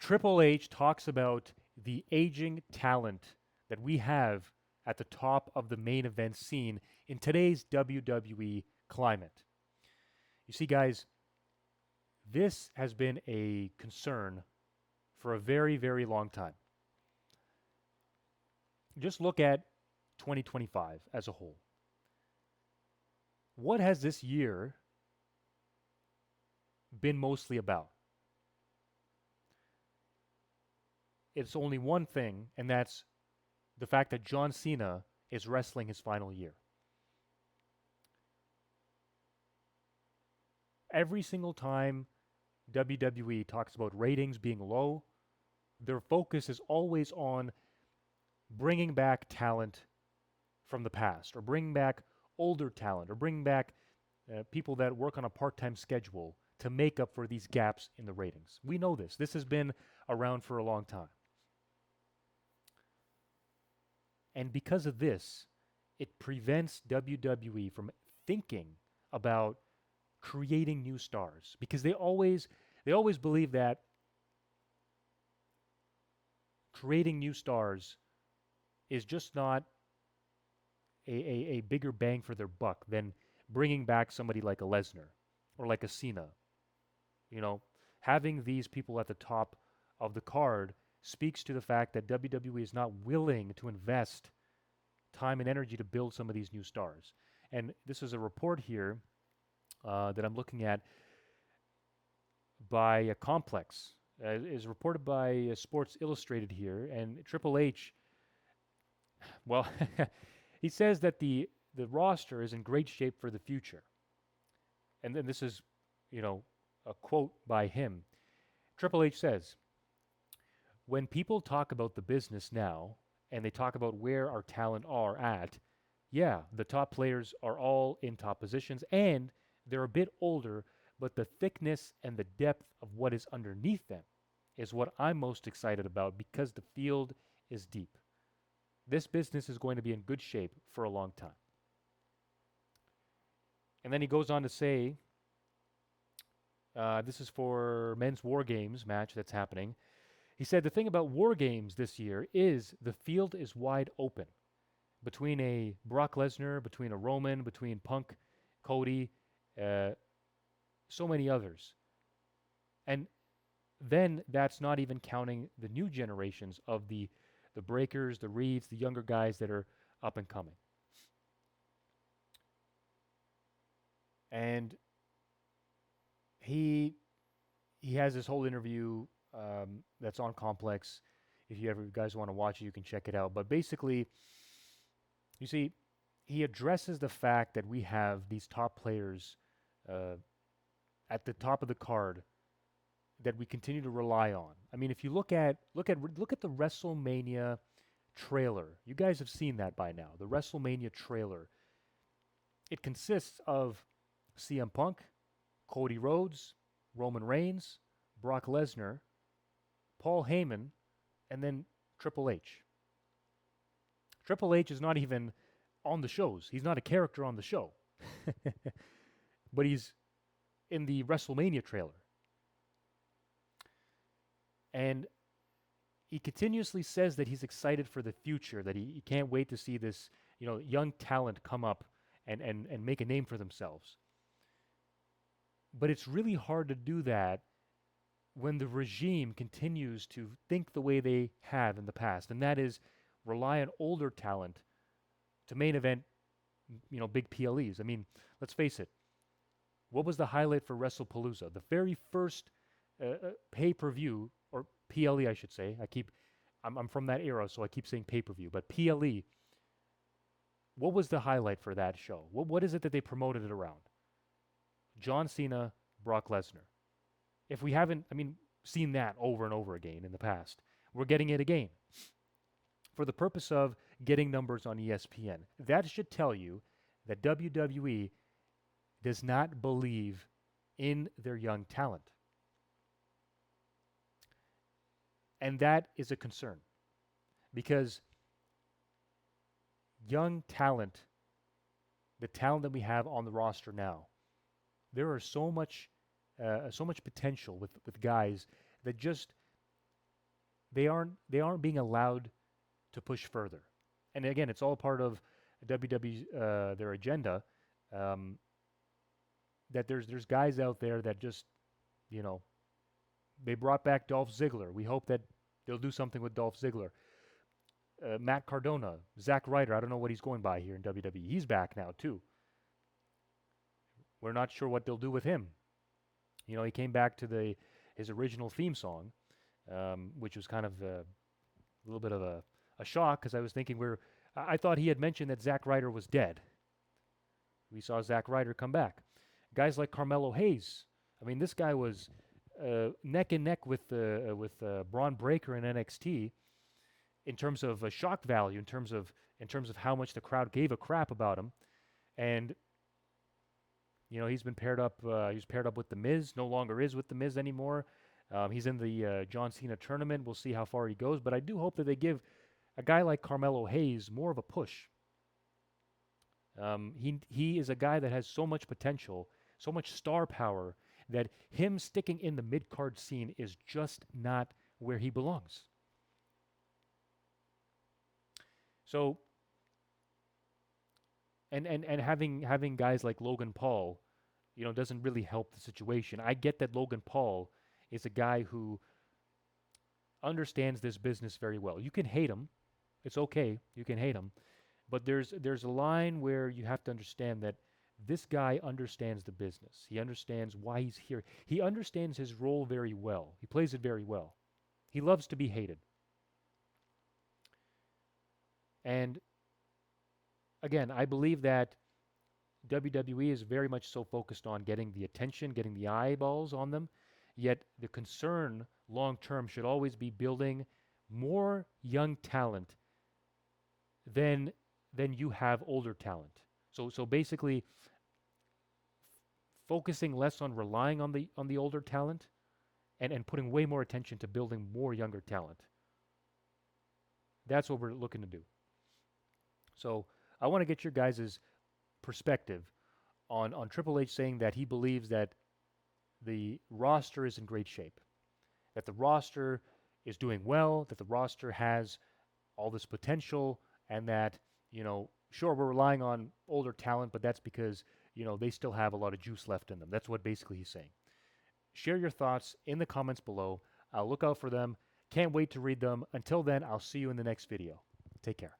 Triple H talks about the aging talent that we have at the top of the main event scene in today's WWE climate. You see, guys, this has been a concern for a very, very long time. Just look at 2025 as a whole. What has this year been mostly about? It's only one thing, and that's the fact that John Cena is wrestling his final year. Every single time WWE talks about ratings being low, their focus is always on bringing back talent from the past, or bringing back older talent, or bringing back people that work on a part-time schedule to make up for these gaps in the ratings. We know this. This has been around for a long time. And because of this, it prevents WWE from thinking about creating new stars, because they always believe that creating new stars is just not a bigger bang for their buck than bringing back somebody like a Lesnar or like a Cena. You know, having these people at the top of the card speaks to the fact that WWE is not willing to invest time and energy to build some of these new stars. And this is a report here that I'm looking at by a Complex. Is reported by Sports Illustrated here, and Triple H, well, he says that the roster is in great shape for the future. And then this is, a quote by him. Triple H says, "When people talk about the business now, and they talk about where our talent are at, yeah, the top players are all in top positions, and they're a bit older, but the thickness and the depth of what is underneath them is what I'm most excited about, because the field is deep. This business is going to be in good shape for a long time." And then he goes on to say, this is for men's War Games match that's happening. He said, "The thing about War Games this year is the field is wide open. Between a Brock Lesnar, between a Roman, between Punk, Cody, so many others. And then that's not even counting the new generations of the Breakers, the Reeds, the younger guys that are up and coming." And he has this whole interview that's on Complex. If you guys want to watch it, you can check it out. But basically, you see, he addresses the fact that we have these top players at the top of the card that we continue to rely on. I mean, if you look at the WrestleMania trailer, you guys have seen that by now. The WrestleMania trailer, it consists of CM Punk, Cody Rhodes, Roman Reigns, Brock Lesnar, Paul Heyman, and then Triple H. Triple H is not even on the shows. He's not a character on the show. But he's in the WrestleMania trailer. And he continuously says that he's excited for the future, that he can't wait to see this, young talent come up and make a name for themselves. But it's really hard to do that when the regime continues to think the way they have in the past, and that is rely on older talent to main event, big PLEs. I mean, let's face it. What was the highlight for WrestlePalooza? The very first pay-per-view, or PLE, I should say. I'm from that era, so I keep saying pay-per-view. But PLE, what was the highlight for that show? What is it that they promoted it around? John Cena, Brock Lesnar. If we haven't, seen that over and over again in the past, we're getting it again for the purpose of getting numbers on ESPN. That should tell you that WWE does not believe in their young talent. And that is a concern, because young talent, the talent that we have on the roster now, there are so much potential with guys that just they aren't being allowed to push further. And again, it's all part of WWE's their agenda. Um, that there's guys out there that just you know they brought back Dolph Ziggler. We hope that they'll do something with Dolph Ziggler. Matt Cardona, Zack Ryder. I don't know what he's going by here in WWE. He's back now too. We're not sure what they'll do with him. He came back to his original theme song, which was kind of a little bit of a shock because I was thinking I thought he had mentioned that Zack Ryder was dead. We saw Zack Ryder come back. Guys like Carmelo Hayes. I mean, this guy was neck and neck with Bron Breakker in NXT in terms of shock value, in terms of how much the crowd gave a crap about him, and he's been paired up. He was paired up with The Miz. No longer is with The Miz anymore. He's in the John Cena tournament. We'll see how far he goes, but I do hope that they give a guy like Carmelo Hayes more of a push. He is a guy that has so much potential, so much star power, that him sticking in the mid-card scene is just not where he belongs. So, and having guys like Logan Paul, doesn't really help the situation. I get that Logan Paul is a guy who understands this business very well. You can hate him. It's okay. You can hate him. But there's a line where you have to understand that this guy understands the business. He understands why he's here. He understands his role very well. He plays it very well. He loves to be hated. And again, I believe that WWE is very much so focused on getting the attention, getting the eyeballs on them, yet the concern long term should always be building more young talent than you have older talent. So basically focusing less on relying on the older talent and putting way more attention to building more younger talent. That's what we're looking to do. So I want to get your guys' perspective on Triple H saying that he believes that the roster is in great shape, that the roster is doing well, that the roster has all this potential, and that, sure, we're relying on older talent, but that's because, they still have a lot of juice left in them. That's what basically he's saying. Share your thoughts in the comments below. I'll look out for them. Can't wait to read them. Until then, I'll see you in the next video. Take care.